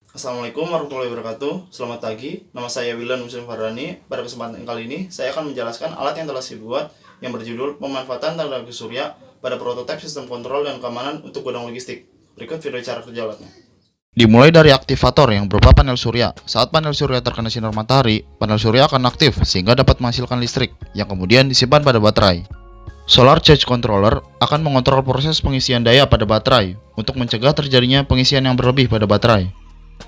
Assalamualaikum warahmatullahi wabarakatuh. Selamat pagi, nama saya Wildan Muslim Farhani. Pada kesempatan kali ini, saya akan menjelaskan alat yang telah saya buat yang berjudul pemanfaatan tenaga surya pada prototipe sistem kontrol dan keamanan untuk gudang logistik. Berikut video cara kerja alatnya. Dimulai dari aktivator yang berupa panel surya. Saat panel surya terkena sinar matahari, panel surya akan aktif sehingga dapat menghasilkan listrik yang kemudian disimpan pada baterai. Solar Charge Controller akan mengontrol proses pengisian daya pada baterai untuk mencegah terjadinya pengisian yang berlebih pada baterai.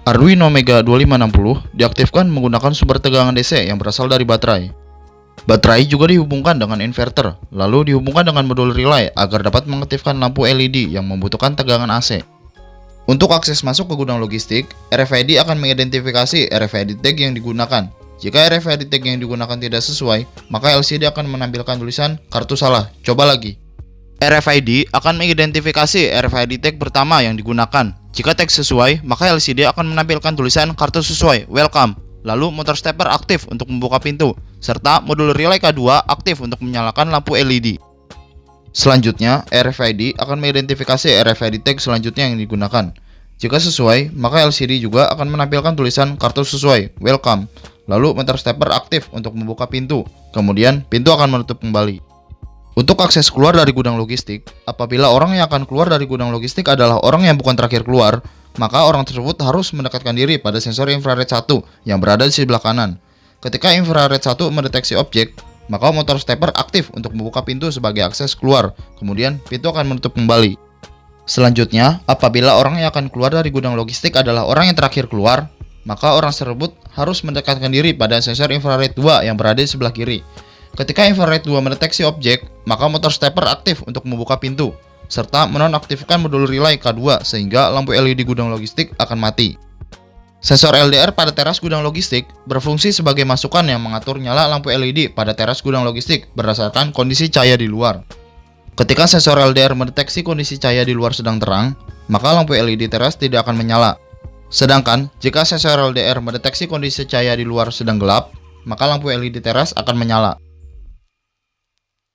Arduino Mega 2560 diaktifkan menggunakan sumber tegangan DC yang berasal dari baterai. Baterai juga dihubungkan dengan inverter, lalu dihubungkan dengan modul relay agar dapat mengaktifkan lampu LED yang membutuhkan tegangan AC. Untuk akses masuk ke gudang logistik, RFID akan mengidentifikasi RFID tag yang digunakan. Jika RFID tag yang digunakan tidak sesuai, maka LCD akan menampilkan tulisan kartu salah, coba lagi. RFID akan mengidentifikasi RFID tag pertama yang digunakan. Jika tag sesuai, maka LCD akan menampilkan tulisan kartu sesuai, welcome. Lalu motor stepper aktif untuk membuka pintu, serta modul relay K2 aktif untuk menyalakan lampu LED. Selanjutnya, RFID akan mengidentifikasi RFID tag selanjutnya yang digunakan. Jika sesuai, maka LCD juga akan menampilkan tulisan kartu sesuai, welcome. Lalu motor stepper aktif untuk membuka pintu, kemudian pintu akan menutup kembali. Untuk akses keluar dari gudang logistik, apabila orang yang akan keluar dari gudang logistik adalah orang yang bukan terakhir keluar, maka orang tersebut harus mendekatkan diri pada sensor infrared 1 yang berada di sebelah kanan. Ketika infrared 1 mendeteksi objek, maka motor stepper aktif untuk membuka pintu sebagai akses keluar, kemudian pintu akan menutup kembali. Selanjutnya, apabila orang yang akan keluar dari gudang logistik adalah orang yang terakhir keluar, maka orang tersebut harus mendekatkan diri pada sensor infrared 2 yang berada di sebelah kiri. Ketika infrared 2 mendeteksi objek, maka motor stepper aktif untuk membuka pintu, serta menonaktifkan modul relay K2 sehingga lampu LED gudang logistik akan mati. Sensor LDR pada teras gudang logistik berfungsi sebagai masukan yang mengatur nyala lampu LED pada teras gudang logistik berdasarkan kondisi cahaya di luar. Ketika sensor LDR mendeteksi kondisi cahaya di luar sedang terang, maka lampu LED teras tidak akan menyala. Sedangkan, jika sensor LDR mendeteksi kondisi cahaya di luar sedang gelap, maka lampu LED teras akan menyala.